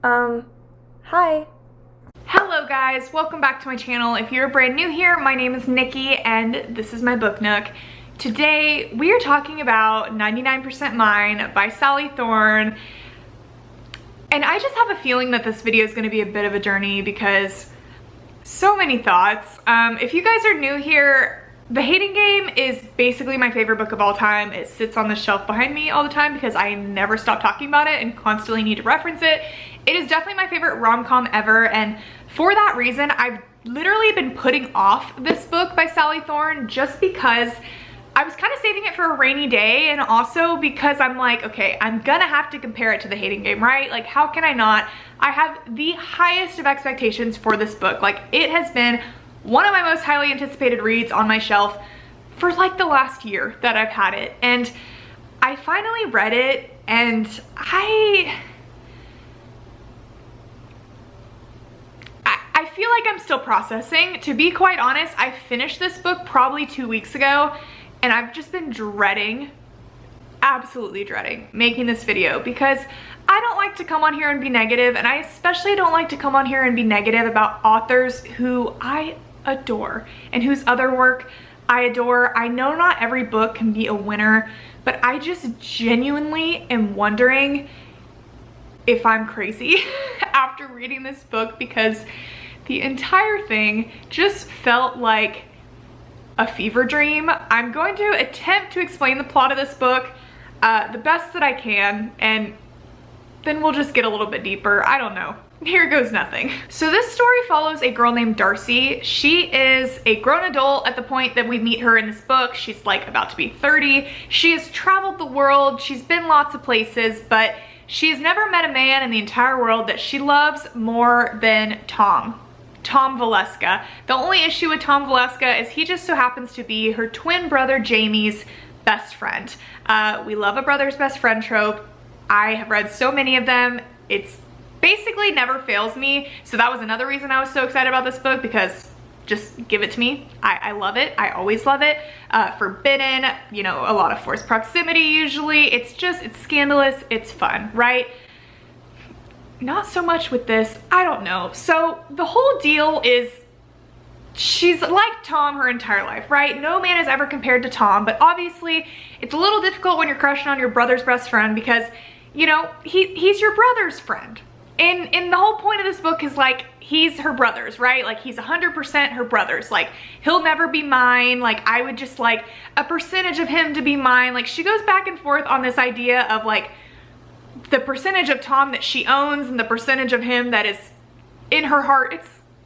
Hi. Hello guys, welcome back to my channel. If you're brand new here, my name is Nikki and this is my book nook. Today we are talking about 99% Mine by Sally Thorne. And I just have a feeling that this video is going to be a bit of a journey because so many thoughts. If you guys are new here, The Hating Game is basically my favorite book of all time. It sits on the shelf behind me all the time because I never stop talking about it and constantly need to reference it. It is definitely my favorite rom-com ever, and for that reason, I've literally been putting off this book by Sally Thorne just because I was kind of saving it for a rainy day, and also because I'm like, okay, I'm gonna have to compare it to The Hating Game, right? Like, how can I not? I have the highest of expectations for this book. Like, it has been one of my most highly anticipated reads on my shelf for like the last year that I've had it. And I finally read it, and I feel like I'm still processing. To be quite honest, I finished this book probably 2 weeks ago, and I've just been dreading, absolutely dreading making this video because I don't like to come on here and be negative, and I especially don't like to come on here and be negative about authors who I adore and whose other work I adore. I know not every book can be a winner, but I just genuinely am wondering if I'm crazy after reading this book, because the entire thing just felt like a fever dream. I'm going to attempt to explain the plot of this book the best that I can, and then we'll just get a little bit deeper. I don't know. Here goes nothing. So this story follows a girl named Darcy. She is a grown adult at the point that we meet her in this book. She's like about to be 30. She has traveled the world. She's been lots of places, but she has never met a man in the entire world that she loves more than Tom Valeska. The only issue with Tom Valeska is he just so happens to be her twin brother Jamie's best friend. We love a brother's best friend trope. I have read so many of them. It's basically never fails me. So that was another reason I was so excited about this book, because just give it to me. I love it. I always love it. Forbidden, you know, a lot of forced proximity usually. It's scandalous. It's fun, right? Not so much with this. I don't know. So the whole deal is she's like Tom her entire life, right? No man is ever compared to Tom, but obviously it's a little difficult when you're crushing on your brother's best friend because, you know, he's your brother's friend. And the whole point of this book is like, he's her brother's, right? Like, he's 100% her brother's. Like, he'll never be mine. Like, I would just like a percentage of him to be mine. Like, she goes back and forth on this idea of like the percentage of Tom that she owns and the percentage of him that is in her heart.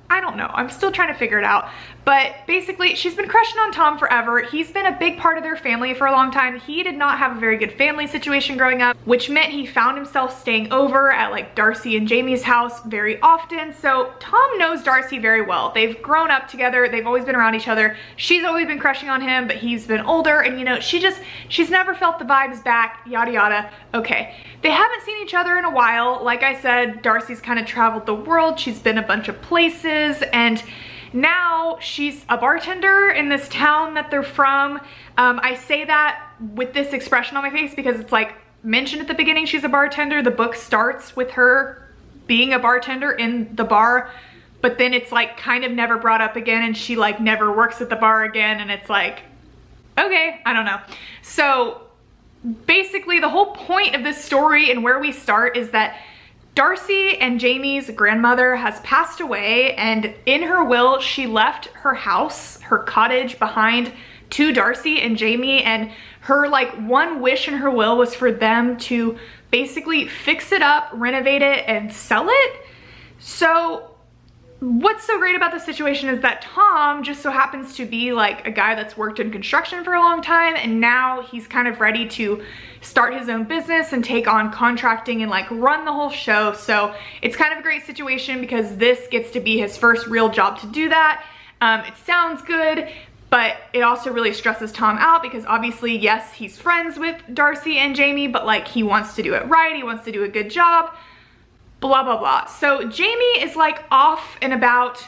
I don't know. I'm still trying to figure it out. But basically, she's been crushing on Tom forever. He's been a big part of their family for a long time. He did not have a very good family situation growing up, which meant he found himself staying over at like Darcy and Jamie's house very often. So Tom knows Darcy very well. They've grown up together. They've always been around each other. She's always been crushing on him, but he's been older, and you know, she's never felt the vibes back, yada yada. Okay. They haven't seen each other in a while. Like I said, Darcy's kind of traveled the world. She's been a bunch of places, and now she's a bartender in this town that they're from. I say that with this expression on my face because it's like mentioned at the beginning she's a bartender. The book starts with her being a bartender in the bar, but then it's like kind of never brought up again, and she like never works at the bar again, and it's like, okay, I don't know. So basically the whole point of this story and where we start is that Darcy and Jamie's grandmother has passed away, and in her will she left her house, her cottage, behind to Darcy and Jamie, and her like one wish in her will was for them to basically fix it up, renovate it, and sell it. So what's so great about this situation is that Tom just so happens to be like a guy that's worked in construction for a long time, and now he's kind of ready to start his own business and take on contracting and like run the whole show. So it's kind of a great situation because this gets to be his first real job to do that. It sounds good, but it also really stresses Tom out because obviously, yes, he's friends with Darcy and Jamie, but like he wants to do it right. He wants to do a good job. Blah, blah, blah. So Jamie is like off and about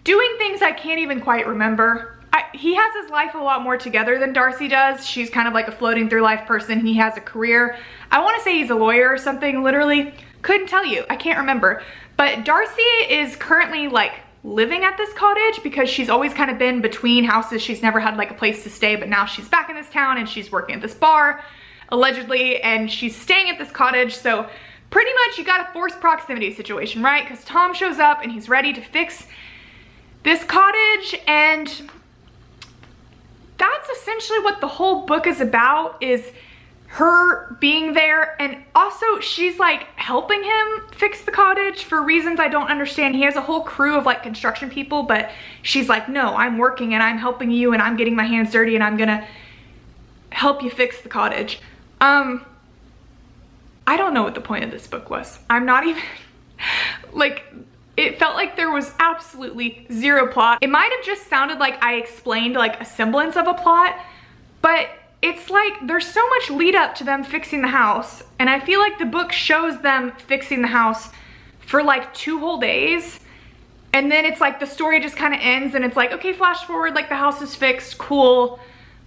doing things I can't even quite remember. He has his life a lot more together than Darcy does. She's kind of like a floating through life person. He has a career. I want to say he's a lawyer or something. Literally Couldn't tell you, I can't remember. But Darcy is currently like living at this cottage because she's always kind of been between houses. She's never had like a place to stay, but now she's back in this town and she's working at this bar, allegedly, and she's staying at this cottage. So pretty much you got a forced proximity situation, right? Because Tom shows up and he's ready to fix this cottage, and that's essentially what the whole book is about, is her being there. And also she's like helping him fix the cottage for reasons I don't understand. He has a whole crew of like construction people, but she's like, no, I'm working and I'm helping you and I'm getting my hands dirty and I'm gonna help you fix the cottage. I don't know what the point of this book was. I'm not even like, it felt like there was absolutely zero plot. It might have just sounded like I explained like a semblance of a plot, but it's like there's so much lead up to them fixing the house, and I feel like the book shows them fixing the house for like 2 whole days, and then it's like the story just kind of ends and it's like, okay, flash forward, like the house is fixed, cool.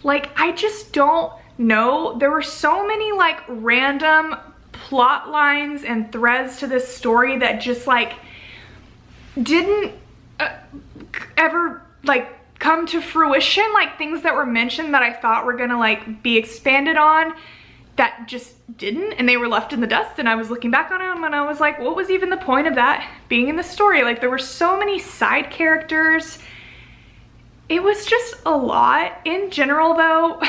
Like, I just don't know. There were so many like random plot lines and threads to this story that just like didn't ever like come to fruition. Like things that were mentioned that I thought were gonna like be expanded on that just didn't, and they were left in the dust. And I was looking back on them and I was like, what was even the point of that being in the story? Like, there were so many side characters. It was just a lot. In general though,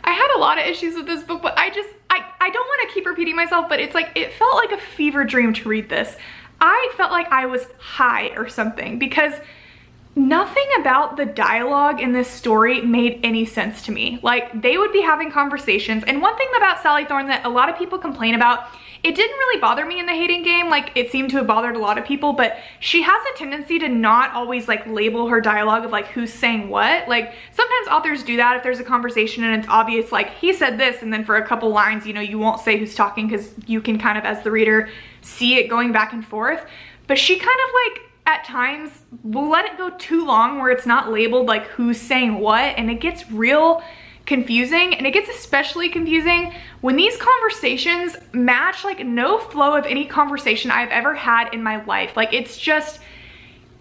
I had a lot of issues with this book, but I don't want to keep repeating myself, but it's like, it felt like a fever dream to read this. I felt like I was high or something, because nothing about the dialogue in this story made any sense to me. Like, they would be having conversations, and one thing about Sally Thorne that a lot of people complain about, it didn't really bother me in The Hating Game, like it seemed to have bothered a lot of people, but she has a tendency to not always like label her dialogue of like who's saying what. Like, sometimes authors do that if there's a conversation and it's obvious like he said this, and then for a couple lines, you know, you won't say who's talking because you can kind of, as the reader, see it going back and forth. But she kind of like at times will let it go too long where it's not labeled like who's saying what, and it gets real confusing. And it gets especially confusing when these conversations match like no flow of any conversation I've ever had in my life. Like, it's just,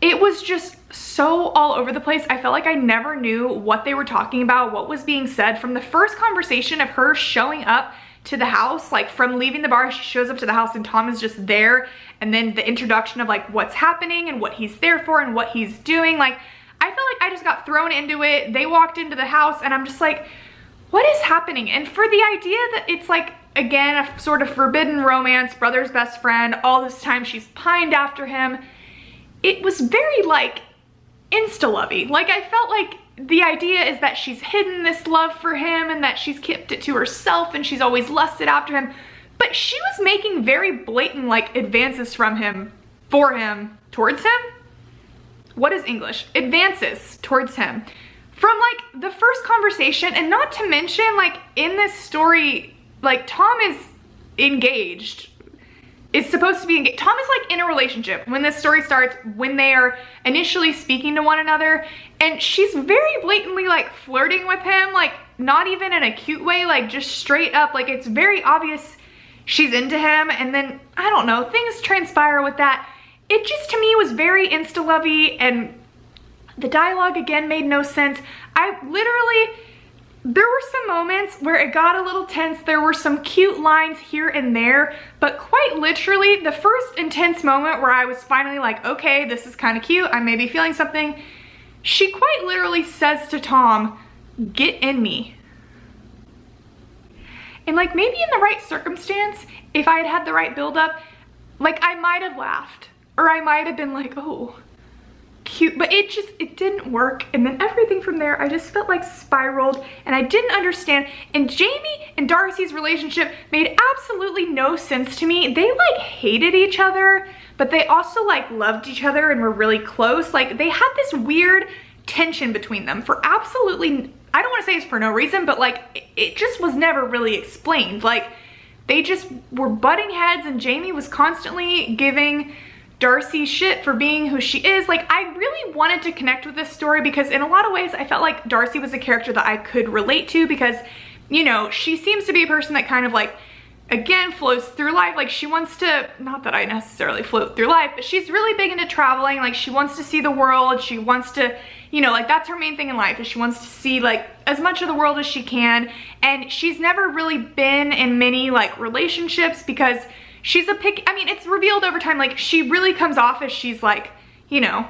it was just so all over the place. I felt like I never knew what they were talking about, what was being said. From the first conversation of her showing up to the house, like from leaving the bar, she shows up to the house and Tom is just there, and then the introduction of like what's happening and what he's there for and what he's doing. Like, I felt like I just got thrown into it. They walked into the house and I'm just like, what is happening? And for the idea that it's like, again, a sort of forbidden romance, brother's best friend, all this time she's pined after him, it was very like insta-lovey. Like, I felt like the idea is that she's hidden this love for him and that she's kept it to herself and she's always lusted after him. But she was making very blatant like advances from him, for him, towards him. What is English? Advances towards him. From like the first conversation, and not to mention like in this story, like Tom is engaged. Is supposed to be engaged. Tom is like in a relationship when this story starts, when they are initially speaking to one another, and she's very blatantly like flirting with him, like not even in a cute way, like just straight up, like it's very obvious she's into him. And then I don't know, things transpire with that. It just to me was very insta-lovey, and the dialogue again made no sense. There were some moments where it got a little tense. There were some cute lines here and there, but quite literally the first intense moment where I was finally like, okay, this is kind of cute, I may be feeling something, she quite literally says to Tom, get in me. And like, maybe in the right circumstance, if I had had the right buildup, like I might have laughed, or I might have been like, oh, cute, but it didn't work. And then everything from there, I just felt like spiraled, and I didn't understand. And Jamie and Darcy's relationship made absolutely no sense to me. They like hated each other, but they also like loved each other and were really close. Like, they had this weird tension between them for absolutely, I don't want to say it's for no reason, but like it just was never really explained. Like, they just were butting heads, and Jamie was constantly giving Darcy shit for being who she is. Like, I really wanted to connect with this story because in a lot of ways I felt like Darcy was a character that I could relate to, because, you know, she seems to be a person that kind of like again, flows through life. Like, she wants to, not that I necessarily float through life, but she's really big into traveling. Like, she wants to see the world. She wants to, you know, like, that's her main thing in life, is she wants to see like as much of the world as she can. And she's never really been in many like relationships because she's a pick. I mean, it's revealed over time, like, she really comes off as she's like, you know,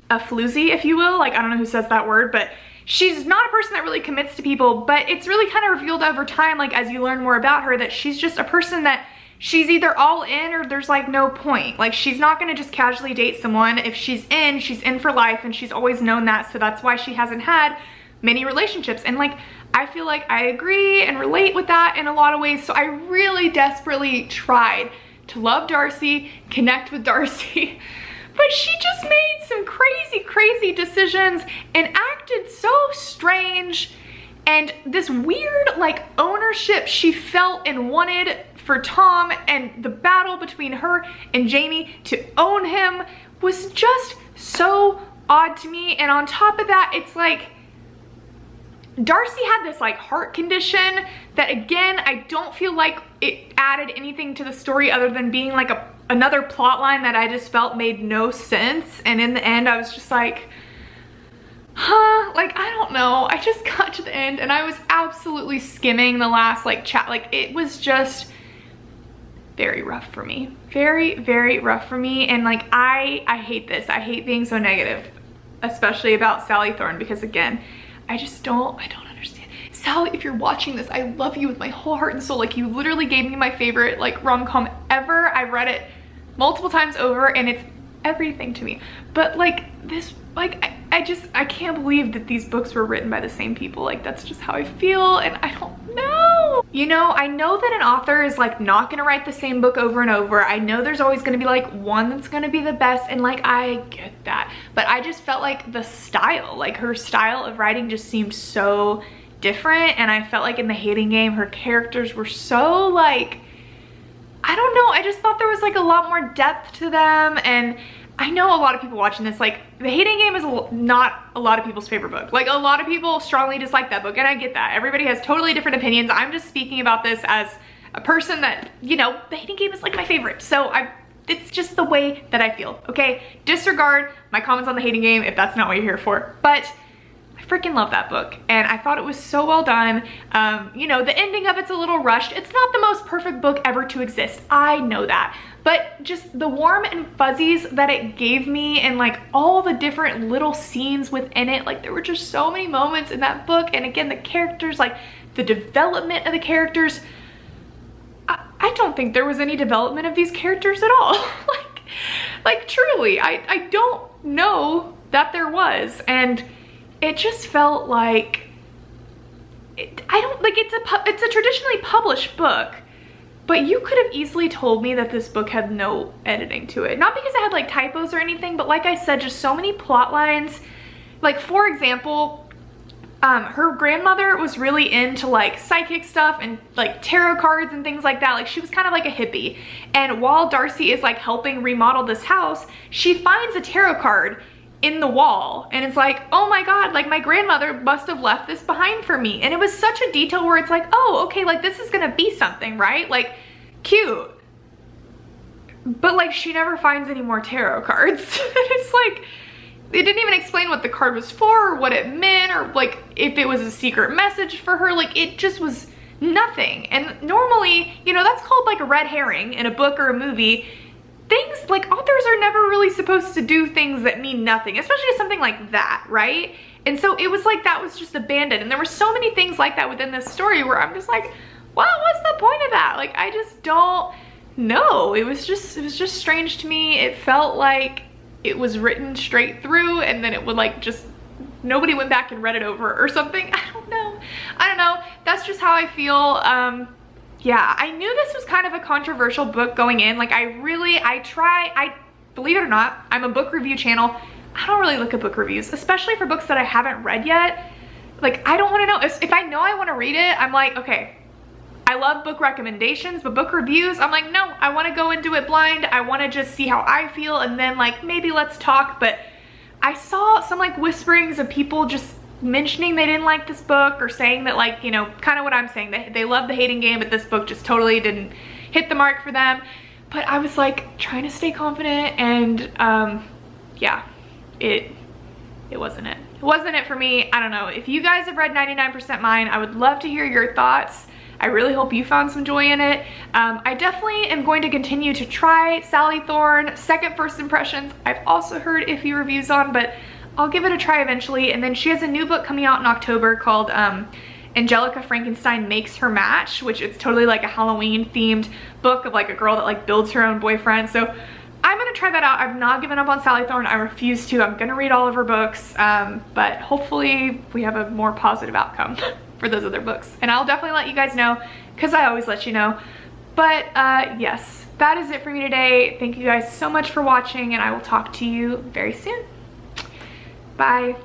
a floozy, if you will. Like, I don't know who says that word, but she's not a person that really commits to people. But it's really kind of revealed over time, like, as you learn more about her, that she's just a person that she's either all in or there's like no point. Like, she's not gonna just casually date someone. If she's in for life, and she's always known that. So that's why she hasn't had many relationships. And like, I feel like I agree and relate with that in a lot of ways. So I really desperately tried to love Darcy, connect with Darcy, but she just made some crazy decisions and acted so strange. And this weird like ownership she felt and wanted for Tom, and the battle between her and Jamie to own him was just so odd to me. And on top of that, it's like, Darcy had this like heart condition that, again, I don't feel like it added anything to the story other than being like another plot line that I just felt made no sense. And in the end, I was just like, huh, like, I don't know. I just got to the end and I was absolutely skimming the last like chat. Like, it was just very rough for me. Very rough for me. And like, I hate this. I hate being so negative, especially about Sally Thorne, because again, I don't understand. Sally, if you're watching this, I love you with my whole heart and soul. Like, you literally gave me my favorite like rom-com ever. I've read it multiple times over and it's everything to me. But like this, like, I can't believe that these books were written by the same people. Like, that's just how I feel, and I don't know. You know, I know that an author is like not gonna write the same book over and over. I know there's always gonna be like one that's gonna be the best, and like, I get that. But I just felt like the style, like her style of writing just seemed so different. And I felt like in The Hating Game, her characters were so like, I don't know, I just thought there was like a lot more depth to them. And I know a lot of people watching this, like, The Hating Game is not a lot of people's favorite book. Like, a lot of people strongly dislike that book, and I get that. Everybody has totally different opinions. I'm just speaking about this as a person that, you know, The Hating Game is like my favorite. So it's just the way that I feel, okay? Disregard my comments on The Hating Game if that's not what you're here for. But I freaking love that book, and I thought it was so well done. You know, the ending of it's a little rushed. It's not the most perfect book ever to exist. I know that. But just the warm and fuzzies that it gave me, and like all the different little scenes within it, like there were just so many moments in that book. And again, the characters, like the development of the characters, I don't think there was any development of these characters at all. like truly, I don't know that there was. And it just felt like, it's a traditionally published book, but you could have easily told me that this book had no editing to it. Not because it had like typos or anything, but like I said, just so many plot lines. Like, for example, her grandmother was really into like psychic stuff and like tarot cards and things like that. Like, she was kind of like a hippie. And while Darcy is like helping remodel this house, she finds a tarot card in the wall, and it's like, oh my god, like my grandmother must have left this behind for me. And it was such a detail where it's like, oh, okay, like this is gonna be something, right? Like, cute. But like, she never finds any more tarot cards. It's like, it didn't even explain what the card was for or what it meant, or like if it was a secret message for her. Like, it just was nothing. And normally, you know, that's called like a red herring in a book or a movie. Things like, authors are never really supposed to do things that mean nothing, especially something like that, right? And so it was like, that was just abandoned. And there were so many things like that within this story where I'm just like, well, what's the point of that? Like, I just don't know. It was just strange to me. It felt like it was written straight through, and then it would like just, nobody went back and read it over or something. I don't know. That's just how I feel. Yeah, I knew this was kind of a controversial book going in. Like, believe it or not, I'm a book review channel. I don't really look at book reviews, especially for books that I haven't read yet. Like, I don't want to know. If I know I want to read it, I'm like, okay, I love book recommendations, but book reviews, I'm like, no, I want to go into it blind. I want to just see how I feel, and then like, maybe let's talk. But I saw some like whisperings of people just mentioning they didn't like this book or saying that, like, you know, kind of what I'm saying, that they love The Hating Game, but this book just totally didn't hit the mark for them. But I was like trying to stay confident, and yeah, it wasn't it. It wasn't it for me. I don't know. If you guys have read 99% Mine, I would love to hear your thoughts. I really hope you found some joy in it. I definitely am going to continue to try Sally Thorne Second First Impressions. I've also heard iffy reviews on, but I'll give it a try eventually. And then she has a new book coming out in October called Angelica Frankenstein Makes Her Match, which is totally like a Halloween themed book of like a girl that like builds her own boyfriend. So I'm gonna try that out. I've not given up on Sally Thorne. I refuse to. I'm gonna read all of her books, but hopefully we have a more positive outcome for those other books. And I'll definitely let you guys know, because I always let you know. But yes, that is it for me today. Thank you guys so much for watching, and I will talk to you very soon. Bye.